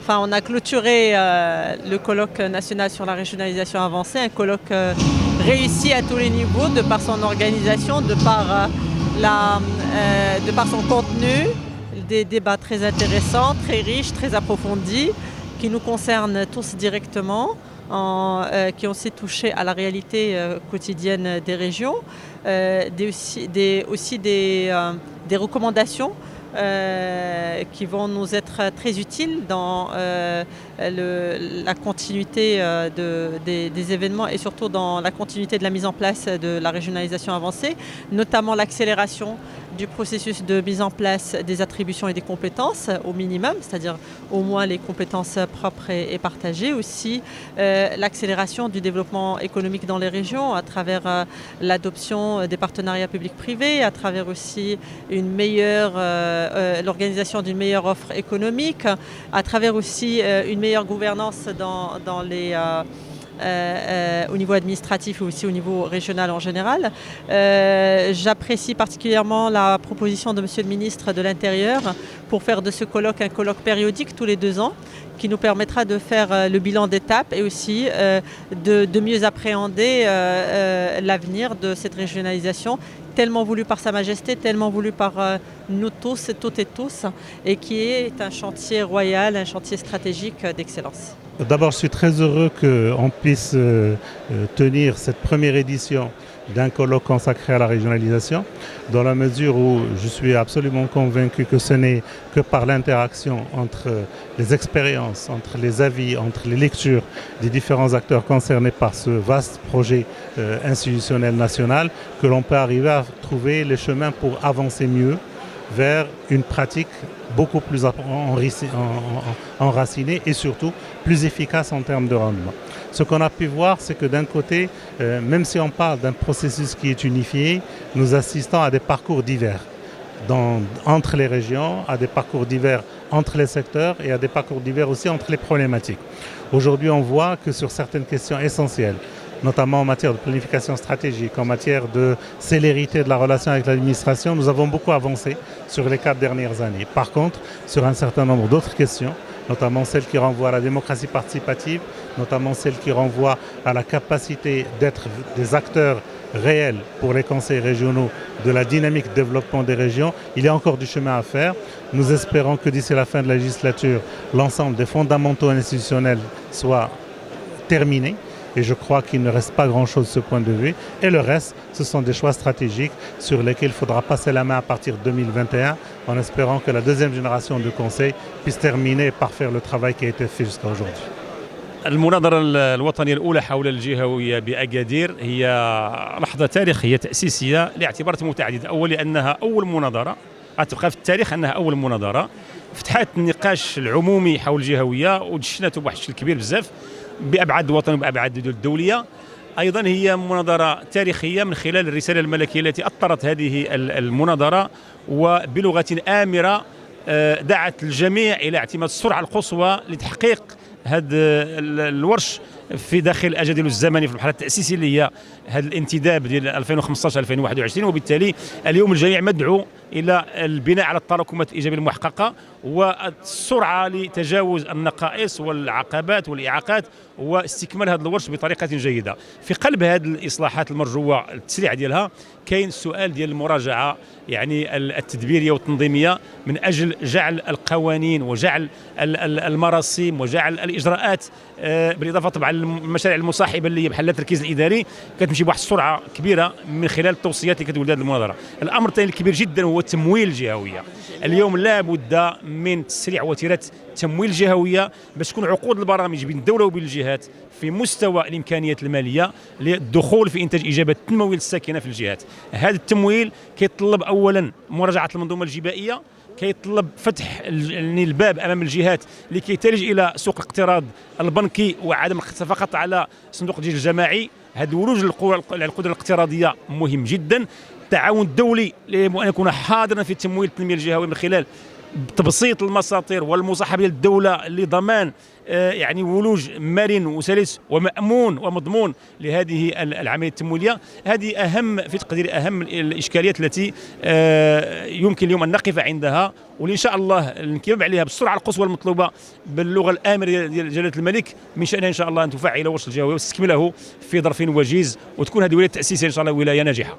on a clôturé le colloque national sur la régionalisation avancée, un colloque réussi à tous les niveaux, de par son organisation, de par son contenu, des débats très intéressants, très riches, très approfondis, qui nous concernent tous directement, qui ont aussi touché à la réalité quotidienne des régions, aussi des recommandations qui vont nous être très utiles dans la continuité des événements et surtout dans la continuité de la mise en place de la régionalisation avancée, notamment l'accélération du processus de mise en place des attributions et des compétences au minimum, c'est-à-dire au moins les compétences propres et partagées, aussi l'accélération du développement économique dans les régions à travers l'adoption des partenariats publics-privés, à travers aussi l'organisation d'une meilleure offre économique, à travers aussi une meilleure gouvernance au niveau administratif et aussi au niveau régional en général. J'apprécie particulièrement la proposition de Monsieur le ministre de l'Intérieur pour faire de ce colloque un colloque périodique tous les 2 ans qui nous permettra de faire le bilan d'étape et aussi de mieux appréhender l'avenir de cette régionalisation tellement voulue par Sa Majesté, tellement voulue par nous tous, toutes et tous, et qui est un chantier royal, un chantier stratégique d'excellence. D'abord, je suis très heureux qu'on puisse tenir cette première édition d'un colloque consacré à la régionalisation, dans la mesure où je suis absolument convaincu que ce n'est que par l'interaction entre les expériences, entre les avis, entre les lectures des différents acteurs concernés par ce vaste projet institutionnel national que l'on peut arriver à trouver les chemins pour avancer mieux vers une pratique beaucoup plus enracinée et surtout plus efficace en termes de rendement. Ce qu'on a pu voir, c'est que d'un côté, même si on parle d'un processus qui est unifié, nous assistons à des parcours divers entre les régions, à des parcours divers entre les secteurs et à des parcours divers aussi entre les problématiques. Aujourd'hui, on voit que sur certaines questions essentielles, notamment en matière de planification stratégique, en matière de célérité de la relation avec l'administration, nous avons beaucoup avancé sur les 4 dernières années. Par contre, sur un certain nombre d'autres questions, notamment celles qui renvoient à la démocratie participative, notamment celles qui renvoient à la capacité d'être des acteurs réels pour les conseils régionaux de la dynamique de développement des régions, il y a encore du chemin à faire. Nous espérons que d'ici la fin de la législature, l'ensemble des fondamentaux institutionnels soient terminés. Et je crois qu'il ne reste pas grand-chose de ce point de vue. Et le reste, ce sont des choix stratégiques sur lesquels il faudra passer la main à partir de 2021, en espérant que la deuxième génération de conseils puisse terminer par faire le travail qui a été fait jusqu'à aujourd'hui. المناظرة الوطنية الأولى حول الجهوية بأكادير هي لحظة تاريخية تأسيسية لاعتبارات متعددة. أول لأنها أول مناظرة غتبقى في التاريخ أنها أول مناظرة فتحت النقاش العمومي حول الجهوية ودشنته بواحد الشكل كبير بزاف بأبعاد الوطن وبأبعاد الدول الدولية. أيضا هي مناظرة تاريخية من خلال الرسالة الملكية التي أطرت هذه المناظرة وبلغة آمرة دعت الجميع إلى اعتماد السرعة القصوى لتحقيق هذا الورش في داخل الاجل الزمني في المرحله التاسيسيه اللي هي هذا الانتداب ديال 2015 2021 وبالتالي اليوم الجميع مدعو الى البناء على التراكمات الايجابيه المحققه والسرعه لتجاوز النقائص والعقبات والاعاقات واستكمال هذا الورش بطريقه جيده. في قلب هذه الاصلاحات المرجوه التسريع ديالها كاين السؤال ديال المراجعه يعني التدبيريه والتنظيميه من اجل جعل القوانين وجعل المراسيم وجعل الاجراءات بالاضافه طبعا للمشاريع المصاحبه اللي بحال التركيز الاداري كتمشي بواحد السرعه كبيره من خلال التوصيات اللي كتولد هذه المناظره. الامر الثاني الكبير جدا هو تمويل الجهويه. اليوم لا بد من تسريع وتيره تمويل الجهويه باش تكون عقود البرامج بين الدوله وبين الجهات في مستوى الامكانيات الماليه للدخول في انتاج اجابه التنمويه الساكنه في الجهات. هذا التمويل كيتطلب اولا مراجعه المنظومه الجبائيه، كيطلب فتح الباب امام الجهات لكي تلج الى سوق الاقتراض البنكي وعدم الاقتصار فقط على صندوق التجهيز الجماعي. هذا ولوج القدره الاقتراضيه مهم جدا. التعاون الدولي لان يكون حاضرا في تمويل التنميه الجهويه من خلال تبسيط المساطير والمصاحبه ديال الدوله لضمان يعني ولوج مرن وسلس ومأمون ومضمون لهذه العمليه التمويليه. هذه اهم في تقديري اهم الاشكاليات التي يمكن اليوم ان نقف عندها، واللي ان شاء الله نكبب عليها بالسرعه القصوى المطلوبه باللغه الامره ديال جلاله الملك، من شانها ان شاء الله ان تفعل وصل الجهوي وتستكمله في ظرف وجيز، وتكون هذه ولايه تاسيسيه ان شاء الله ولايه ناجحه.